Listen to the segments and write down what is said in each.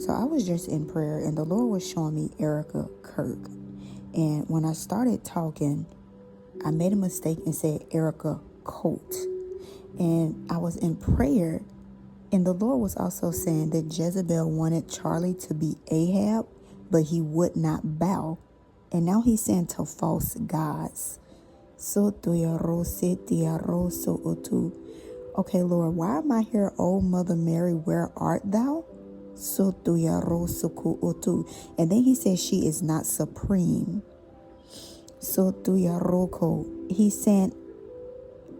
So I was just in prayer and the Lord was showing me Erica Kirk. And when I started talking, I made a mistake and said Erica Colt. And I was in prayer and the Lord was also saying that Jezebel wanted Charlie to be Ahab, but he would not bow. And now he's saying to false gods. Okay, Lord, why am I here, oh Mother Mary, where art thou? And then he says she is not supreme. He's saying,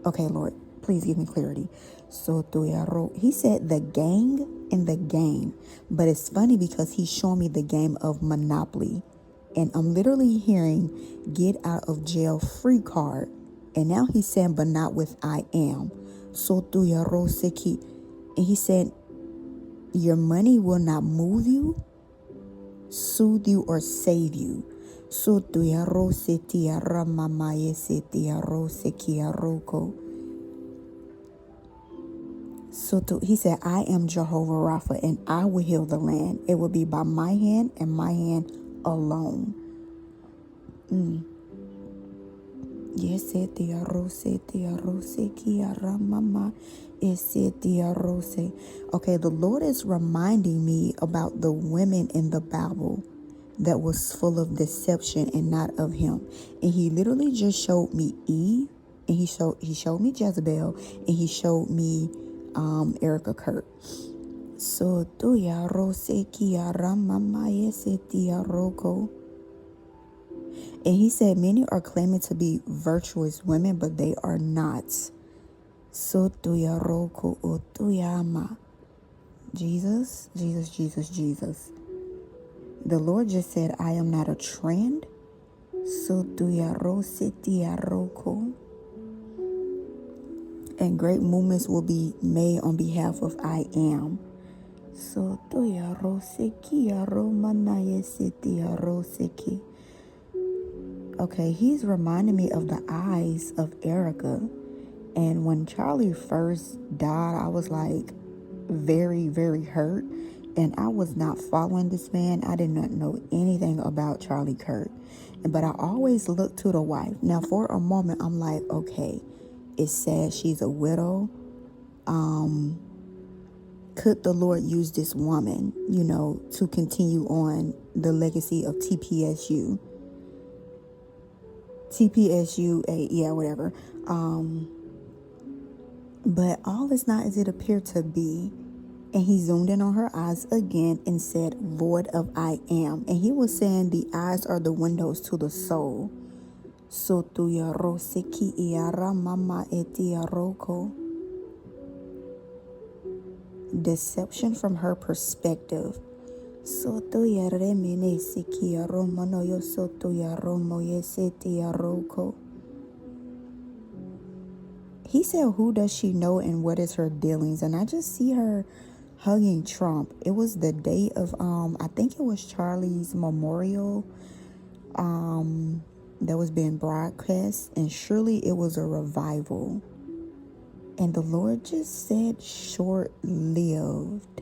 okay, Lord, please give me clarity. He said the gang and the game. But it's funny because he's showing me the game of Monopoly. And I'm literally hearing get out of jail free card. And now he's saying, but not with I am. And he said, your money will not move you, soothe you, or save you. So he said, I am Jehovah Rapha, and I will heal the land. It will be by my hand and my hand alone. Okay, the Lord is reminding me about the women in the Bible that was full of deception and not of him. And he literally just showed me Eve, and he showed me Jezebel, and he showed me Erica Kirk. And he said many are claiming to be virtuous women, but they are not. Jesus, Jesus, Jesus, Jesus. The Lord just said, I am not a trend. And great movements will be made on behalf of I am. Okay, he's reminding me of the eyes of Erica. And when Charlie first died, I was like very, very hurt. And I was not following this man. I did not know anything about Charlie Kirk. But I always looked to the wife. Now, for a moment, I'm like, okay, it's sad she's a widow. Could the Lord use this woman, to continue on the legacy of TPSU? Yeah, whatever. But all is not as it appeared to be. And he zoomed in on her eyes again and said, void of I am. And he was saying the eyes are the windows to the soul. Deception from her perspective. He said, who does she know and what is her dealings? And I just see her hugging Trump. It was the day of, I think it was Charlie's memorial that was being broadcast. And surely it was a revival. And the Lord just said short-lived.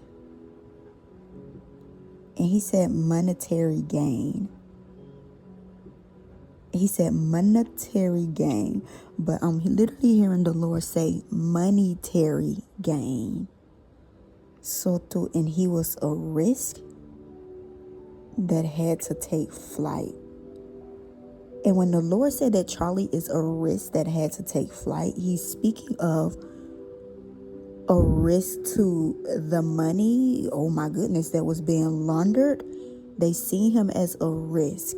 And he said monetary gain. He said monetary gain. But I'm literally hearing the Lord say monetary gain. And he was a risk that had to take flight. And when the Lord said that Charlie is a risk that had to take flight, he's speaking of a risk to the money, oh my goodness, that was being laundered. They see him as a risk.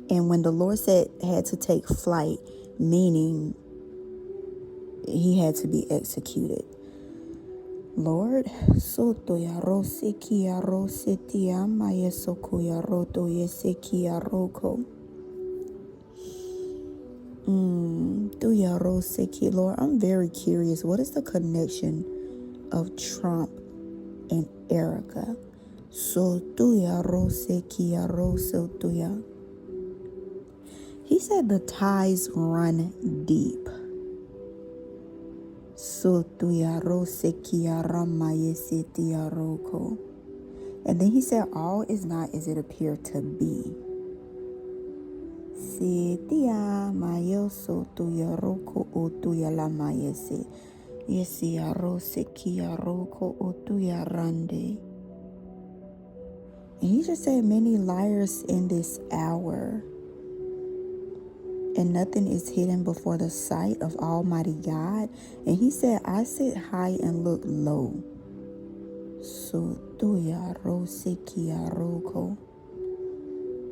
And when the Lord said had to take flight, meaning he had to be executed. Lord, Lord, I'm very curious. What is the connection of Trump and Erica? He said the ties run deep. Sotuyaro sekiara mayese tiaroko. And then he said, all is not as it appeared to be. Setia mayoso tuyaroko otuyala mayese. Yesiaro sekiaroko otuyarande. And he just said, many liars in this hour. And nothing is hidden before the sight of Almighty God. And he said, I sit high and look low.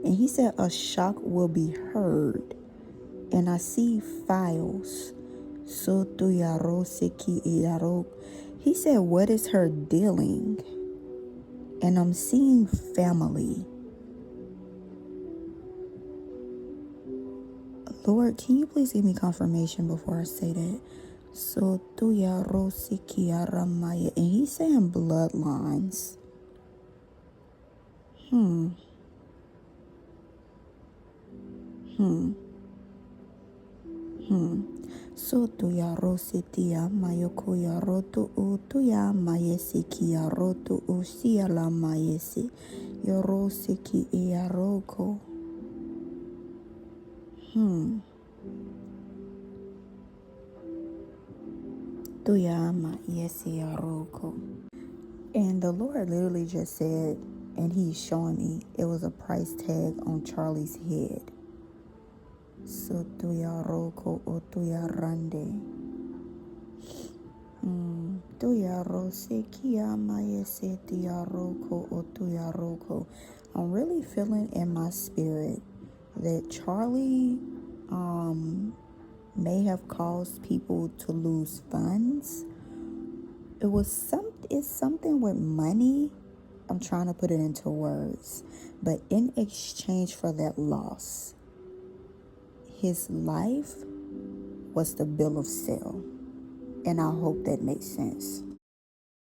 And he said, a shock will be heard. And I see files. He said, what is her dealing? And I'm seeing family. Lord, can you please give me confirmation before I say that? And he's saying bloodlines. Sotuya rositia mayokoya roto utuya mayesiki ya roto usia la mayesi yorosiki iaroko. Tuya mayesi yaroko. And the Lord literally just said, and he's showing me, it was a price tag on Charlie's head. So tuya roko o tuya rande. Tuya rose kia mayese tuya roko o tuya roko. I'm really feeling in my spirit that Charlie may have caused people to lose funds. It's something with money. I'm trying to put it into words. But in exchange for that loss, his life was the bill of sale. And I hope that makes sense.